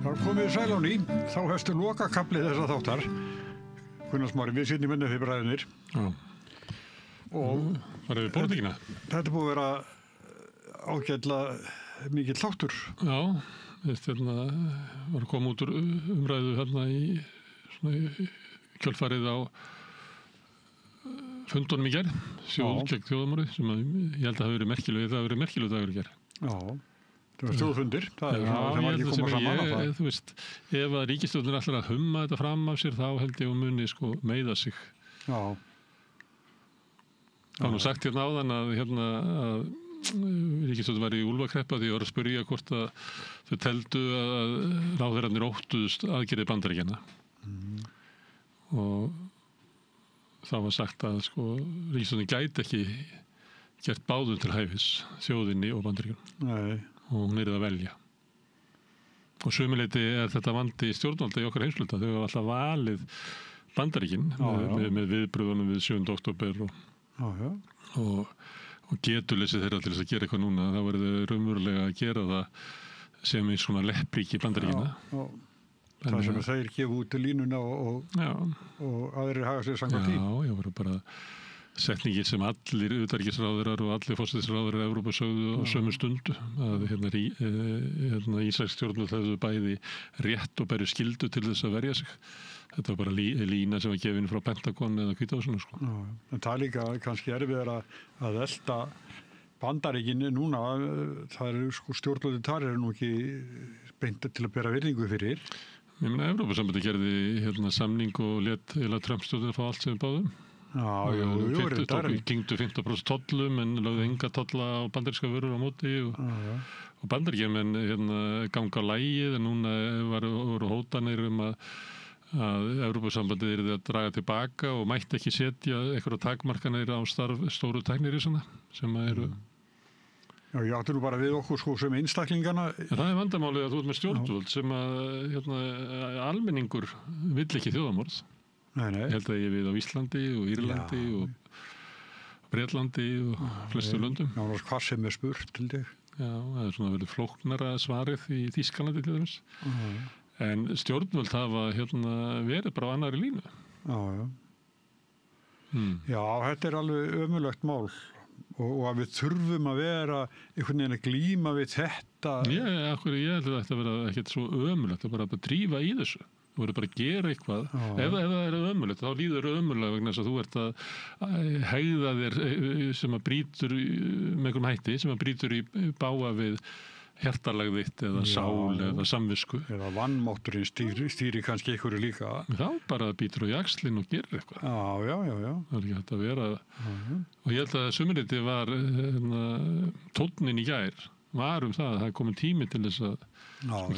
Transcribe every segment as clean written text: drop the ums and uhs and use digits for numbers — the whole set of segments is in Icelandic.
Þá komið sæl á ný, þá hefstu lokakafli þessa þáttar. Gunnar Smári, við sitjum inn eftir bræðinir. Já. Og var við pólitíkina? Þetta búið að vera ágætlega mikill þáttur. Já, var að koma út úr umræðu hérna í kjölfarið á fundunum í gerð, þjóð gegn þjóðamorði, sem ég held að hafi verið merkileg, það hafi verið merkileg dagur í gerð. Já. Það var þjóðfundir, það er svona sem ekki koma saman. Þú veist, ef að ríkisstjórnin ætlar að humma þetta fram af sér, þá held ég að muni meiða sig. Já. Það var nú sagt hérna áðan að ríkisstjórnin var í úlfakreppa því að var að spyrja hvort að þau teldu að ráðherrarnir óttuðust aðgerðir Bandaríkjanna. Og það var sagt að ríkisstjórnin gæti ekki gert báðum til hæfis, þjóðinni og Bandaríkjunum. Nei. Og hún að velja. Og sömuleyti þetta vandi stjórnvalda í okkar heimsluta. Þau hafa alltaf valið Bandaríkin með viðbröðunum við 7. október og getuleysi þeirra til þess að gera eitthvað núna. Þá verður þau raunverulega að gera það sem í svona leppríki Bandaríkina. Það sem þeir gefa út til línuna og aðrir haga sér samkvæmt því. Já, ég var bara setningin sem allir utanríkisráðherrar og allir forsætisráðherrar í Evrópu sögðu á sömu stundu að íslensk stjórnvöld hefðu bæði rétt og bæri skyldu til þess að verja sig. Þetta var bara lína sem var gefin frá Pentagon eða Hvíta húsinu. En það er líka kannski erfiðar að elta Bandaríkin núna. Það eru stjórnvöldi þar eru nú ekki beint til að bera virðingu fyrir. Ég meina Evrópusambandi gerði samning og lét Trump-stjórnin fá allt sem við báðum. Gengdu 15% tollum en lögðu enga tolla á bandaríska vörur á móti og bandaríkjamenn ganga á lagið en núna voru hótanir að Evrópusambandið yrði að draga tilbaka og mætti ekki setja einhverja takmarkanir á stóru tæknirísana sem eru. Já, ég átti nú bara við okkur sem einstaklingana. Það er vandamálið að þú ert með stjórnvöld sem að almenningur vill ekki þjóðamorð. Nei. Ég held að ég við á Íslandi og Írlandi og Bretlandi og flestu löndum. Já, hvað sem er spurt til þig. Já, það er svona verið flóknara svarið í Þýskalandi til þess. En stjórnvöld hafa verið bara á annarri línu. Já, þetta er alveg ömurlegt mál og að við þurfum að vera einhvern veginn að glíma við þetta. Ég held að þetta vera ekkert svo ömurlegt, það bara að drífa í þessu. Þú verður bara að gera eitthvað. Ef það er ömurlegt, þá líður ömurlega vegna þess að þú ert að hegða þér sem að brýtur með einhverjum hætti, sem að brýtur í bága við hjartalag þitt eða sál eða samvisku. Eða vannmátturinn stýri kannski einhverju líka. Þá bara býtur á jakslinn og gerir eitthvað. Já. Það er ekki hægt að vera. Og ég held að sumriti var tónnin í gær. Var það að það er komin tími til þess að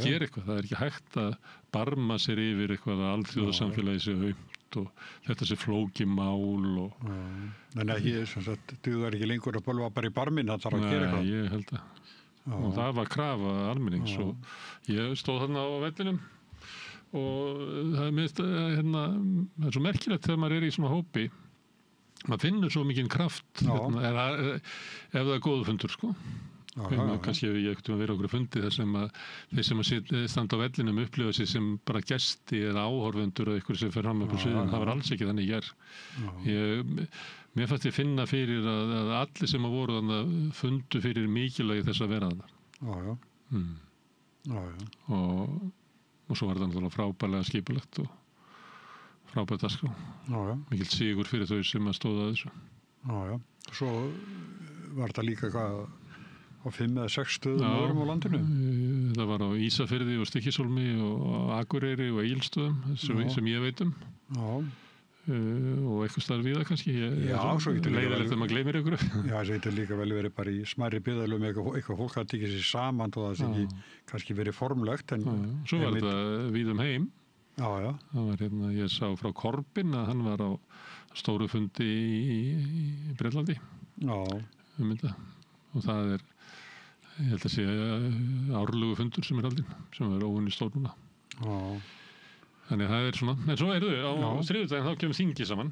gera eitthvað. Það er ekki hægt að barma sér yfir eitthvað að alþjóðasamfélagi sé aumt og þetta sé flókið mál En ekki, dugar ekki lengur að bölva bara í barminn, það þarf að gera eitthvað. Nei, ég held að. Og það var krafa almennings og ég stóð þarna á vellinum og það er svo merkilegt þegar maður er í svona hópi. Maður finnur svo mikinn kraft ef það er góðu fundur, kannski hef ég ekkert verið okkur fundið þar sem að þeir sem að standa á vellinum upplifa sig sem bara gesti eða áhorfendur eða ykkur sem fer fram upp á sviðinu. Það var alls ekki þannig í gær. Mér fannst ég finna fyrir að allir sem að voru þannig fundu fyrir mikilvægi þess að vera þannig. Og svo var það náttúrulega frábærlega skipulegt og frábært dagskrá. Mikill sigur fyrir þau sem að stóða þessu. Svo var það líka eitthvað á 5 eða 6 stöðum á landinu. Það var á Ísafirði og Stykkishólmi og Akureyri og Egilsstöðum sem ég veit um. Og eitthvað staðar við það kannski. Svo getur leiðilegt að maður gleymir ykkur. Já, það getur líka vel verið bara í smærri byggðarlögum eitthvað fólk að tekja sér saman og það sé ekki kannski verið formlegt. Svo var þetta við heim. Það var ég sá frá Korbin að hann var á stóru fundi í Bretlandi. Og það er ég held að sé árlegu fundur sem er haldinn, sem er óvenju stór núna. Þannig að það er svona, en svo á þriðjudaginn þá kemur þingi saman.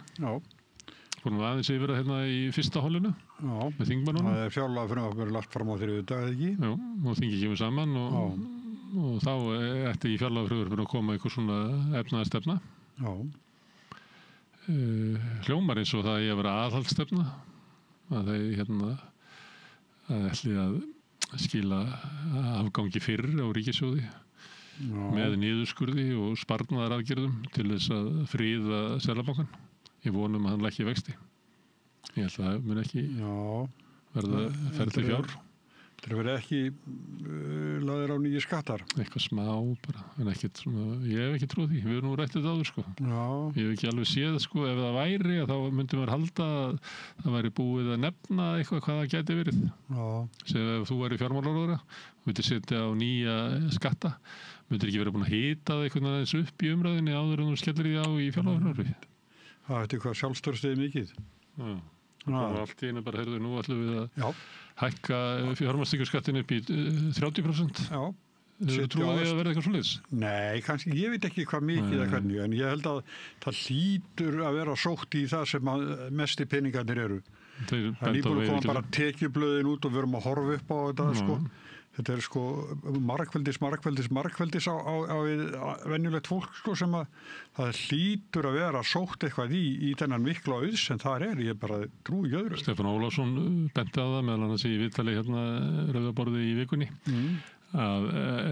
Fórum við aðeins yfir það í fyrsta hollinu með þingmannunum. Það er fjárlagafrumvarp verið lagt fram á þriðjudag, eða ekki? Já, og þingi kemur saman og og þá ætti í fjárlagafrumvarpinu að koma eitthvað svona efnaðarstefna. Já. Hljómar eins og það eigi að vera aðhaldsstefna, að þeir að ætli að skila afgangi fyrr á ríkissjóði með niðurskurði og sparnaðaraðgerðum til þess að fríða Seðlabankann. Ég vonum að hann lækki vexti. Ég held að það mun ekki verða ferli fjár. Það verði ekki lagðir á nýju skattar. Eitthvað smá bara, en ekkert svona, ég hef ekki trúið því, við erum nú rætt þetta áður sko. Já. Ég hef ekki alveg séð sko, ef það væri þá myndum við halda að það væri búið að nefna eitthvað hvað það gæti verið. Já. Segðu ef þú væri fjármálaráðherra, myndir setja á nýja skatta, myndir ekki verið búin að hita það eitthvað aðeins upp í umræðinni áður en þú skellir því á í fjármálaráðherra. Það ætti hvað sjálfstörstið mikið. Allt í einu bara, heyrðu, nú ætlum við að hækka fjármagnstekjuskattinn upp í 30%. Já. Þú trúið að verða eitthvað svoleiðis? Nei, kannski, ég veit ekki hvað mikið eða hvernig, en ég held að það hlýtur að vera sótt í það sem mesti peningarnir eru. Það er nýbúin að koma bara tekjublöðin út og við erum að horfa upp á þetta, sko. Þetta er sko margveldis á venjulegt fólk sko sem að það hlýtur að vera sótt eitthvað í þennan mikla auð sem það er, ég bara trúi ekki öðru. Stefán Ólafsson benti á það meðal annars í viðtali Rauðaborði í vikunni að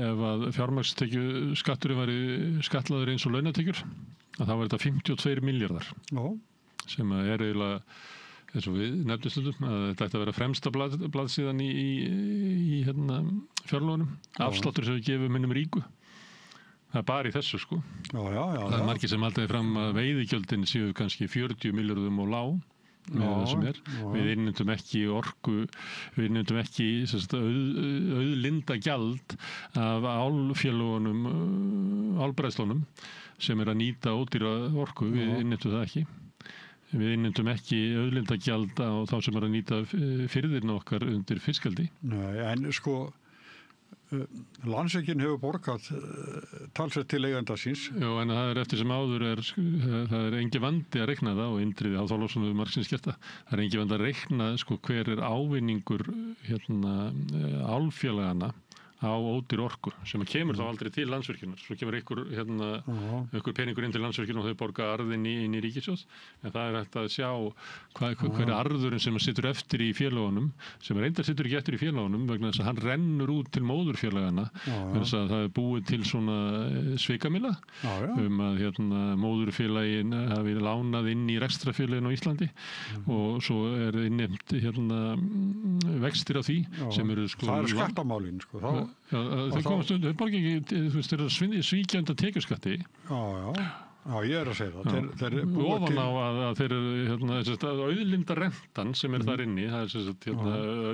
ef að fjármagnstekjuskatturinn væri skatlaður eins og launatekjur að þá var þetta 52 milljarðar sem er eiginlega eins og við nefnum stundum að þetta ætti að vera fremsta blaðsíðan í fjárlögunum. Afsláttur sem við gefum hinnum ríku. Það er bara í þessu sko. Það er margir sem haldaði fram að veiðigjöldin séu kannski 40 milljörðum og lág með það sem er. Við innheimtum ekki orku, við innheimtum ekki auðlinda gjald af álfélögunum, álbræðslunum sem er að nýta ódýra orku. Við innheimtum það ekki. Við innheimtum ekki auðlindagjald á þá sem er að nýta firðirna okkar undir fiskeldi. Nei, en sko Landsvirkjun hefur borgað talsvert til eiganda síns. Jú, en það er eftir sem áður það er engi vandi að reikna það og Indriði Há Þorláksson hefur margsins gert það. Það er engi vandi að reikna sko hver er ávinningur álfélagana á ódýr orku sem kemur þá aldrei til Landsvirkjunar. Svo kemur einhver peningur inn til Landsvirkjunar og þau borga arðinn inn í ríkissjóð. En það er hægt að sjá hver er arðurinn sem situr eftir í félögunum, sem reyndar situr ekki eftir í félögunum vegna þess að hann rennur út til móðurfélagana. Þess að það er búið til svona svikamilla að móðurfélagin hafi lánað inn í rekstrafélagin á Íslandi og svo er innheimt vextir af því sem eru sko. Það eru skattamálin sko. Þau komast undir, þau borga ekki, þú veist, þeir eru svíkjandi tekjuskatti. Já, ég er að segja það. Ofan á að þeir eru auðlindarentan sem er þar inni, það er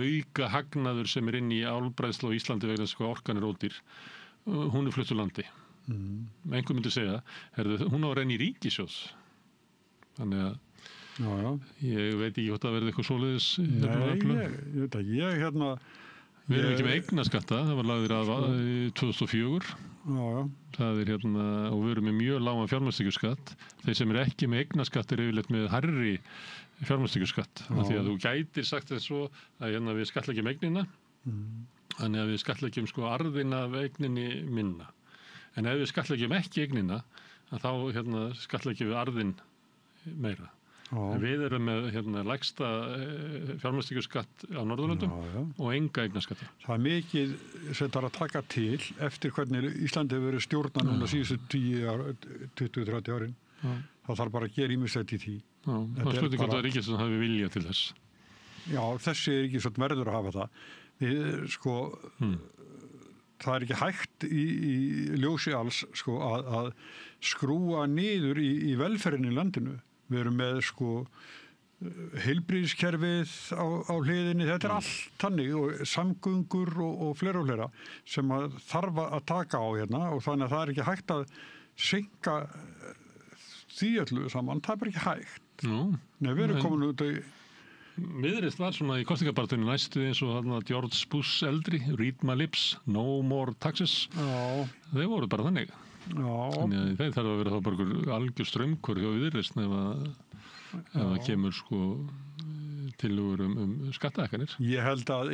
auka hagnaður sem er inni í álbræðslu á Íslandi vegna þess að orkan er ódýr. Hún er flutt úr landi. Einhver myndi segja, hún á að renna í ríkissjóð. Þannig að ég veit ekki hvort það verði eitthvað svoleiðis. Nei, ég Við erum ekki með eignaskatta, það var lagður að 2004. Það er og við erum með mjög lágan fjármagnstekjuskatt. Þeir sem eru ekki með eignaskatt eru yfirleitt með hærri fjármagnstekjuskatt. Því að þú gætir sagt þess svo að við skattleggjum eignina, þannig að við skattleggjum sko arðinn af eigninni minna. En ef við skattleggjum ekki eignina, þá skattleggjum við arðinn meira. Við erum með lægsta fjármagnstekjuskatt á Norðurlöndum og enga eignaskatta. Það er mikið sem það er að taka til eftir hvernig Íslandi hefur verið stjórnað núna síðustu 20-30 árin. Það þarf bara að gera ýmislegt í því. Það er spurning hvort að ríkisstjórn hafi vilja til þess. Já, þessi ríkisstjórn verður að hafa það. Það er ekki hægt í ljósi alls sko, að skrúa niður í velferðinni í landinu. Við erum með sko heilbrigðiskerfið á hliðinni, þetta er allt þannig og samgöngur og fleira sem þarf að taka á og þannig að það er ekki hægt að seinka því öllu saman, það er bara ekki hægt. Nei, við erum komin út Viðreisn var svona í kosningabaráttunni næstu eins og George Bush eldri, read my lips, no more taxes. Þeir voru bara þannig. Þannig að þeir þarf að vera þá bara algjör straumkur hjá Viðreisn ef það kemur sko tillögur skattahækkanir. Ég held að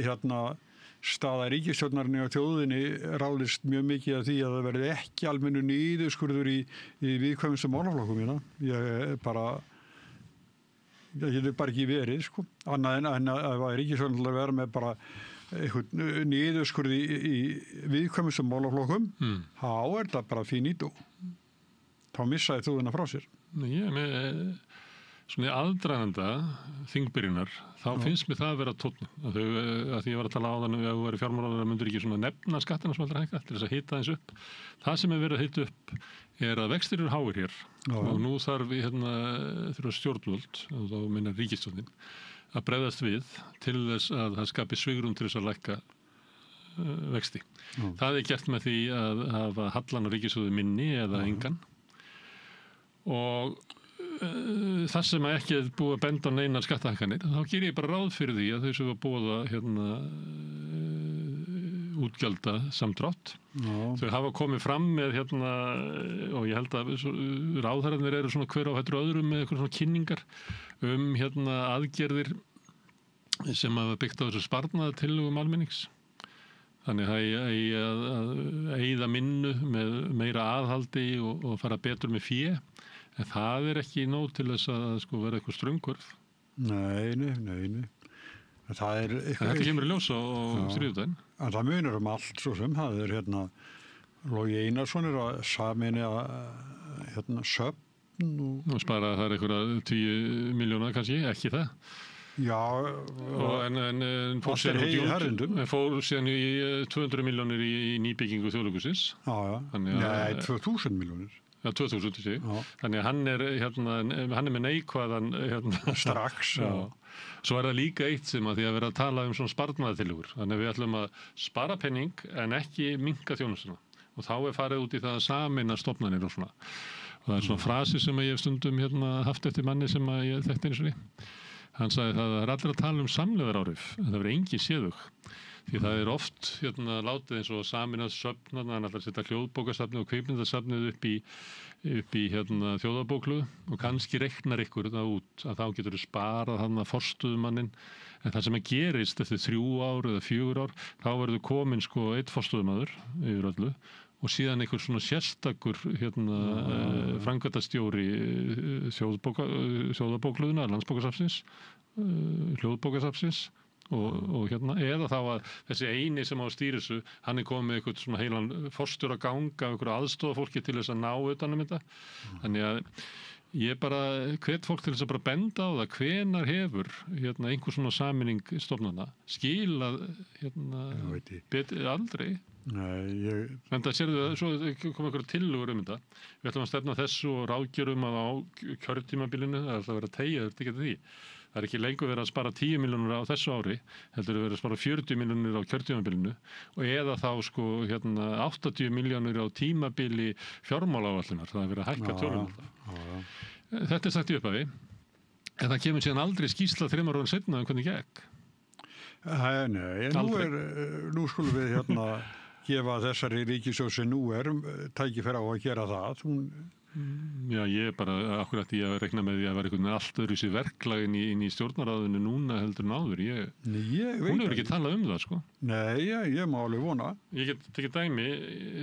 staða ríkisstjórnarinnar og þjóðinni ráðist mjög mikið af því að það verði ekki almennu niðurskurður í viðkvæmustu málaflokkum hérna. Það getur bara ekki verið, sko. Annað en að ríkisstjórnin vera með bara eitthvað niðurskurði í viðkvæmustu málaflokkum, þá það bara finito. Þá missaði þjóðina frá sér. Ég með svona í aðdraganda þingbyrjunar, þá finnst mér það að vera tónn. Að því ég var að tala á þann ef þú væri fjármálaráðherra myndir ekki svona nefna skattina sem aldrei hækka til þess að hita eins upp. Það sem verið að hita upp að vextir eru háir hér og nú þarf þurfa stjórnvöld, og þá minna ríkisstjórnin, að bregðast við til þess að það skapi svigrúm til þess að lækka vexti. Það gert með því að hafa hallan á ríkissjóði minni eða engan og það sem ekki búið að benda á neinar skattahækkanir, þá ger ég bara ráð fyrir því að þau sem var búið að útgjalda samdrátt. Þau hafa komið fram með og ég held að ráðherrarnir eru svona hver á hættur öðrum með eitthvað svona kynningar aðgerðir sem hafa byggt á þessu sparnaðartillögum almennings. Þannig að eyða minnu með meira aðhaldi og fara betur með fé. En það ekki nóg til þess að vera eitthvað ströngurð. Nei. Þetta kemur í ljós á þriðjudaginn. En það munur allt svo sem. Það Logi Einarsson að sameina söfn. Nú spara það einhverja 10 milljóna kannski, ekki það. Já. En fór síðan í 200 milljónir í nýbyggingu Þjóðleikhússins. Nei, 2000 milljónir. Já, 2000 til sig. Þannig að hann með neikvæðan strax. Svo það líka eitt sem að því að vera að tala svona sparnaðartillögur. Þannig að við ætlum að spara penning en ekki minnka þjónustuna. Og þá farið út í það að sameina stofnanir og svona. Og það svona frasi sem ég hef stundum haft eftir manni sem að ég þekkti eins og því. Hann sagði það allir að tala samlegðaráhrif, en það verður engin séðug. Því það oft látið eins og saminað söfn, þannig að setja hljóðbókasafnið og kvikmyndasafnið upp í þjóðarbóklu og kannski reiknar ykkur það út að þá getur þú sparað forstöðumanninn. En það sem gerist eftir 3 ár eða 4 ár, þá verður komin einn forstöðumaður yfir öllu og síðan einhver svona sérstakur framkvæmdastjóri þjóðarbókluðuna, landsbókasafnsins, hljóðbókasafnsins og eða þá að þessi eini sem á að stýra þessu, hann komið með eitthvað svona heilan forstjóra ganga af einhverju aðstofafólki til þess að ná utan þetta. Þannig að ég bara hvet fólk til þess að bara benda á það hvenar hefur einhver svona sameining stofnana skilað aldrei. En það sérðu að svo kom einhverja tillögur þetta. Við ætlum að stefna þessu og ráðgjörum að á kjörtímabilinu, það ætla að vera tegja, þetta ekki því. Það ekki lengur verið að spara 10 milljónir á þessu ári, heldur verið að spara 40 milljónir á kjörtímabilinu og eða þá 80 milljónir á tímabili fjármálaáætlunar, það verið að hækka tölum. Þetta sagt í upphafi, en það kemur síðan aldrei skýrsla 3 ára seinna hvernig gekk. Nei, nú skulum við gefa þessari ríkisstjórn sem nú tækifæri á að gera það. Já, ég bara akkurat ég að rekna með því að vera einhvern veginn allt öðru sér verklagin inn í stjórnarráðinu núna heldur en áður. Hún hefur ekki talað það, sko. Nei, ég má alveg vona. Ég get tekið dæmi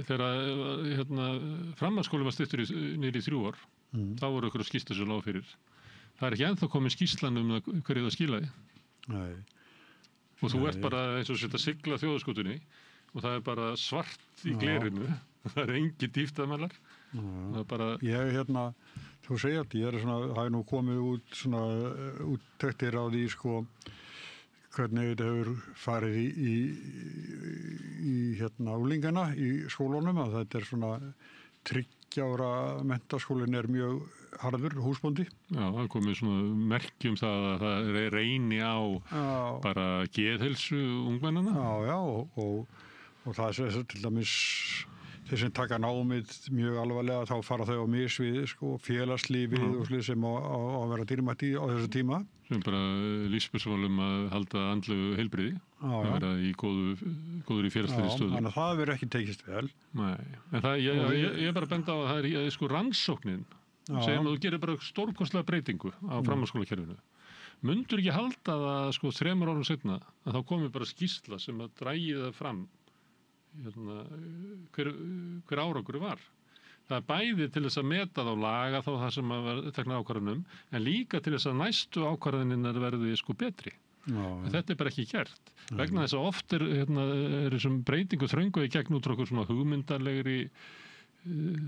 þegar framhaldsskóli var styttur niður í 3 ár. Þá voru einhverja skýrsla sem lág fyrir. Það ekki ennþá komið skýrslan hverju það skilaði. Nei. Og þú ert bara eins og setja sigla þjóðarskútunni og það bara svart í glerinu. Það engin dýftaðmælar. Þú segir að ég það nú komið út svona úttektir á því hvernig þetta hefur farið í úlingana í skólunum, að þetta svona 3 ára menntaskólinn mjög harður húsbóndi. Já, það komið svona merkjum það að það reyni á bara geðheilsu ungmennana. Já, og það til dæmis þeir sem taka námið mjög alvarlega, þá fara þau á misvið, félagslífið og slið sem á að vera dýrmætt á þessu tíma. Sem bara lífspersonum að halda andlegu heilbrigði, að vera í góður í félagslegri stöðu. Þannig að það verður ekki tekist vel. Nei, en það, ég bara benda á að það rannsóknin, sem þú gerir bara stórkostlega breytingu á framhaldsskólakerfinu. mundur ekki halda það sko 3 árum seinna að þá komi bara skýrsla sem að drægi það fram hver árangur var. Það bæði til þess að meta þá laga þá það sem að tekna ákvarðanum en líka til þess að næstu ákvarðaninnar verði sko betri. En þetta bara ekki gert. Vegna þess að oft þessum breytingu þröngu í gegn út frá okkur svona hugmyndarlegri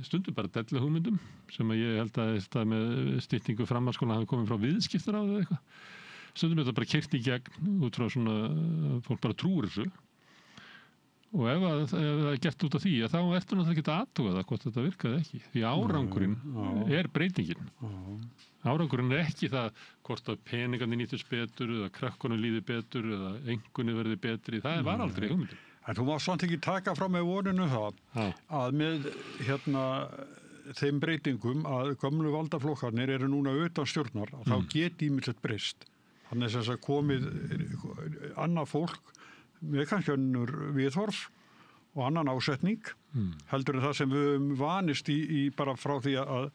stundum bara dellu hugmyndum sem að ég held að þetta með styttingu framhaldsskóla hafi komið frá viðskiptaráði eða eitthvað. Stundum er þetta bara keyrt í gegn út frá svona fólk bara trúir þessu. Og ef það er gert út af því þá ertu náttúrulega ekki að athuga það hvort þetta virkaði ekki. Því árangurinn er breytingin. Árangurinn er ekki það hvort að peningarnir nýtist betur eða krakkonum líði betur eða engunni verði betri. Það var aldrei hugmyndin. En þú má samt ekki taka frá með voninu það að með þeim breytingum að gömlu valdaflokkarnir eru núna utan stjórnar að þá geti ýmislegt breyst. Þannig að þess að komið annað fólk með kannski önnur viðhorf og annan ásetning heldur en það sem við höfum vanist í bara frá því að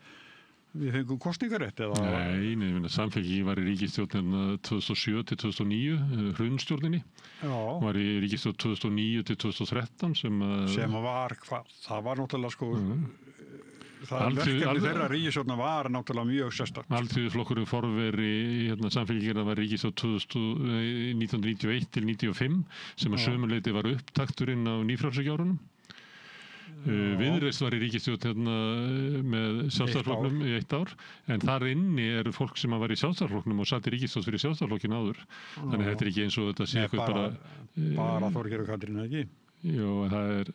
við fengum kosningarétt eða... Nei, Samfylkingin var í ríkisstjórn 2007 til 2009, hrunstjórninni var í ríkisstjórn 2009 til 2013 sem var hvað? Það var náttúrulega sko það verkefni þeirra ríkisstjórnar var náttúrulega mjög sérstakt. Alþýðuflokkurinn forveri Samfylkingin var ríkisstjórn 1991 til 1995 sem að sömuleyti var upptakturinn á nýfrjálshyggjuárunum. Viðreisn var í ríkisstjórn með Sjálfstæðisflokknum í 1 ár en þar inni fólk sem var í Sjálfstæðisflokknum og satt í ríkisstjórn fyrir Sjálfstæðisflokkin áður. Þannig að þetta ekki eins og þetta sé eitthvað bara Þorgeir og Katrín ekki? Jú, það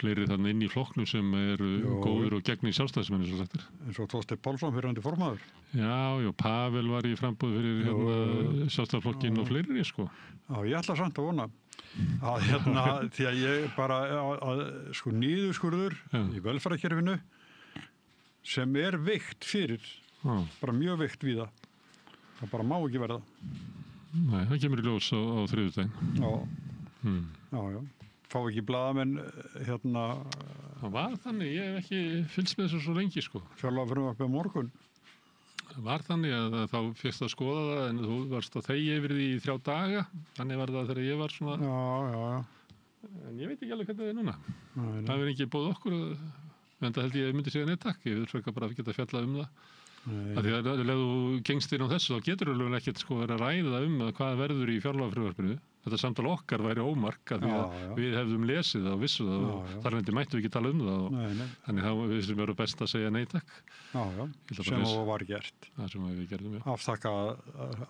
fleiri þannig inn í flokknum sem góður og gegnir sjálfstæðismenn eins og sagt eins og Þorsteinn Pálsson fyrrverandi formaður. Já, Pavel var í framboði fyrir sjálfstæðisflokkinn og fleiri sko. Já, ég ætla samt að vona að því að ég bara að sko niðurskurður í velferðarkerfinu sem veikt fyrir bara mjög veikt við það bara má ekki verða. Nei, það kemur í ljós á þriðjudaginn. Já. Fá ekki blaðamenn Það var þannig, ég hef ekki fylgst með þessu svo lengi sko. Fjárlagafrumvarpið á morgun. Það var þannig að þá fékkst að skoða það en þú varst að þegja yfir því í 3 daga. Þannig var það þegar ég var svona... Já. En ég veit ekki alveg hvernig það núna. Það hefur ekki bóð okkur en það held ég myndi segja nei takk. Ég vil frekar bara geta fjallað það. Því að ef þú gengst inn á þessu þá getur þú ekkert sko verið að ræða hvað verður í fjárlagafrumvarpinu. Þetta samtal okkar væri ómark að því að við hefðum lesið það og vissu það og þar mættum við ekki tala það og þannig þá við sem verður best að segja nei takk. Sem það var gert. Það sem við gerðum, já. Afþakka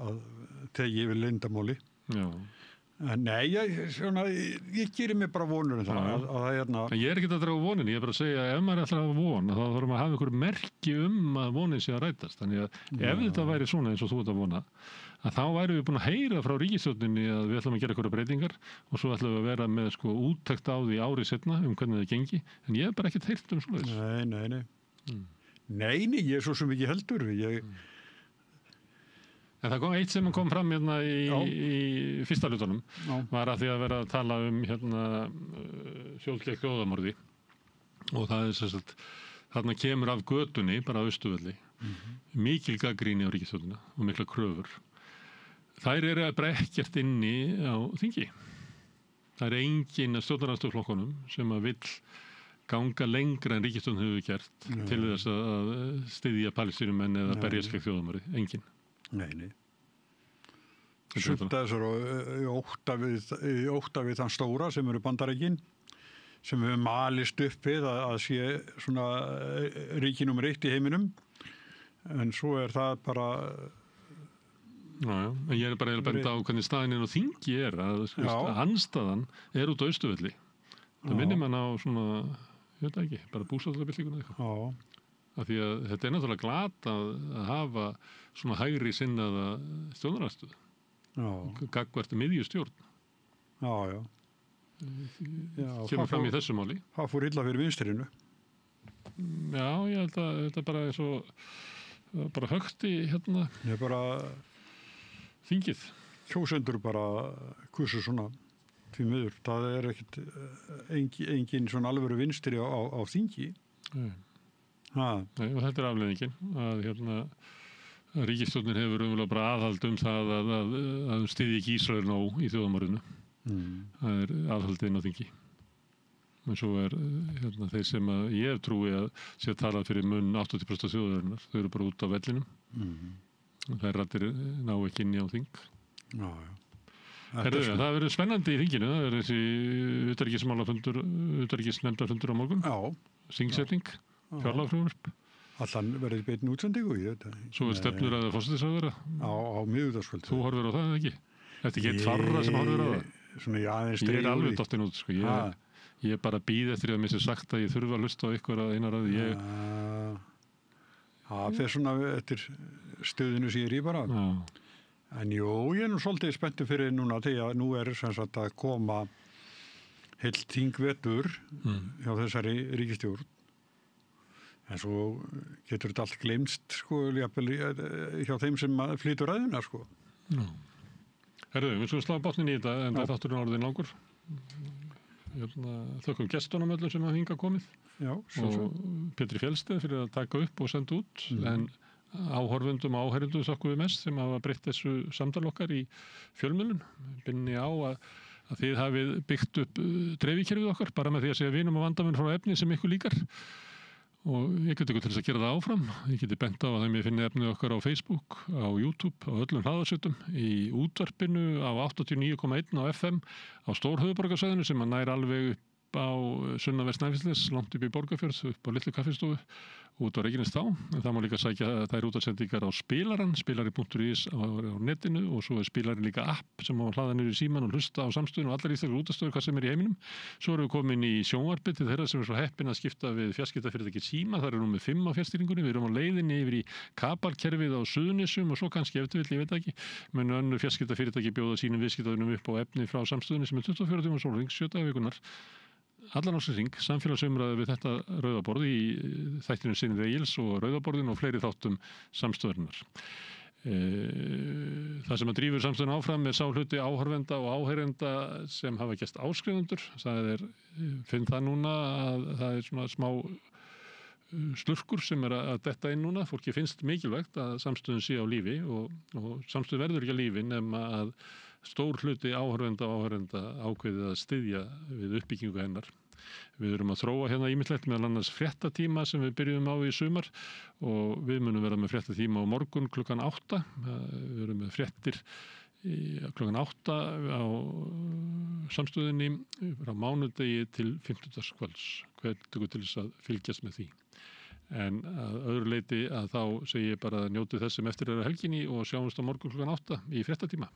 að tegi yfir leyndarmáli. Já. Nei, ég gerir mig bara vonur það að Ég ekki að draga vonin, ég bara að segja ef maður ætlar að vona þá þarf maður að hafa einhver merki að vonin sé að rætast. Þannig að ef þetta væri svona eins og þú ert að vona að þá værum við búin að heyra frá ríkisstjórninni að við ætlum að gera einhverja breytingar og svo ætlum við að vera með sko úttekt á því árið seinna hvernig það gengi, en ég hef bara ekkert heyrt svoleiðis. Nei, ég er svo sem ekki heldur. En það kom eitt sem kom fram í fyrsta hlutunum var að því að vera að tala sjóðsleik þjóðarmorði og það sem sagt þarna kemur af götunni bara á Austurvelli mikil gagnrýni á ríkisstjórnina og mikla kröfur. Þær bara ekkert inni á þingi. Það engin af stjórnarandstöðuflokkunum sem að vill ganga lengra en ríkisstjórn hefur gert til þess að styðja Palestínumenn eða berjast gegn þjóðarmorði. Engin. Nei. Sumt þessar í ótta við þann stóra sem eru Bandaríkin sem við malist upp við að sé svona ríki númer 1 í heiminum en svo það bara en ég bara að benda á hvernig staðinn á þingi að andstaðan út á Austurvelli. Það minnir mann á svona, ég veit ekki, bara búsáttarbyltinguna eitthvað. Af því að þetta náttúrulega glata að hafa svona hægri sinnaða stjórnarandstöðu. Gagnvart miðjustjórn. Kemur fram í þessu máli. Það fór illa fyrir vinstrinu. Já, ég held að þetta bara svo bara högti bara þingið. Kjósendur bara kursu svona því miður. Það ekkert engin svona alvöru vinstri á þingi. Nei, og þetta afleiðingin að ríkisstjórnin hefur umverulega bara aðhald það að styðja ekki Ísrael nóg í þjóðamorðinu. Það aðhaldið inn á þingi. En svo þeir sem ég hef trúi að sé að tala fyrir munn 80% þjóðarinnar. Þau eru bara út á vellinum. Þær raddir ná ekki inn á þing. Já. Það verður spennandi í þinginu. Það er þessi utanríkisnefndarfundur á morgun. Já. Þingsetning, fjárlagafrumvarp. Allan verður beinni útsendingu í þetta. Svo stefnur að forsætisráðherra. Á miðvikudagskvöld. Þú horfir á það ekki? Þetta er ekki eitt farra sem horfir á það? Svona, já, ég er alveg dottin út, sko. Ég er bara býð eftir að mér sé sagt að ég þurfa að hlusta á ykkur að einar að ég... Það fer svona eftir stöðinu sem ég er í bara. En jú, ég er nú svolítið spenntur fyrir núna því að nú er sem sagt að koma heilt þingvetur hjá þessari ríkisstjórn. En svo getur þetta allt gleymst, sko, hjá þeim sem flytur ræðuna, sko. Herðu, við skulum slá botnin í þetta, en það er þátturinn orðin langur. Þökkum gestunum öllum sem hafa hingað komið. Já, og Pétri Fjellsteð fyrir að taka upp og senda út. En áhorfundum og áheyrendum þökkum við mest sem hafa breytt þessu samtal okkar í fjölmiðlun. Binni á að þið hafið byggt upp dreifikerfið okkar bara með því að segja vinum og vandamenn frá efni sem ykkur líkar. Og ég geti ykkur til þess að gera það áfram. Ég geti bent á að þeim ég finni efnið okkar á Facebook, á YouTube, á öllum hlaðarsveitum, í útvarpinu á 89,1 á FM, á Stórhöfuðborgarsvæðinu sem að nær alveg upp á sunnanvert Snæfellsnes, langt upp í Borgarfjörð, upp á Litlu kaffistofu, út á Reykjanestá. En það má líka sækja þær útasendingar á spilarann, spilari.is á netinu og svo er spilarinn líka app sem má hlaða niður í síman og hlusta á samstöðun og allar íþjóðlega útastöður hvað sem er í heiminum. Svo erum við komin í sjónvarpið til þeirra sem er svo heppin að skipta við fjarskiptafyrirtækið Síma. Það er númer 5 á fjarstýringunni. Við erum á leiðinni yfir í kabalkerfið á Suðurnesjum og svo kannski ef ég veit ekki. Munu önnur fjarskiptafyrirtæki bjóða sínum viðskiptavinum upp á efni frá samstöðunni sem er 24 tíma sólarhring 7 daga í vikunnar. Allan ársins samfélagsumræðu við þetta rauðaborð í þættinu Synir Egils og rauðaborðin og fleiri þáttum samstöðurinnar. Það sem að drífur samstöðun áfram er sá hluti áhorfenda og áheyrenda sem hafa gerst áskrifundur. Finn það núna að það er svona smá slurkur sem er að detta inn núna. Fólki finnst mikilvægt að samstöðun sé á lífi og samstöðun verður ekki á lífi nema að stór hluti áhorfenda og áheyrenda ákveðið að styðja við uppbyggingu hennar. Við erum að þróa hérna ýmislegt meðal annars fréttatíma sem við byrjuðum á í sumar og við munum vera með fréttatíma á morgun klukkan 8. Við erum með fréttir klukkan 8 á samstöðinni frá mánudegi til 50. kvölds. Hvetjum til þess að fylgjast með því. En að öðru leyti að þá segi ég bara að njótið þess sem eftir er á helginni og sjáumst á morgun klukkan 8 í fréttatíma.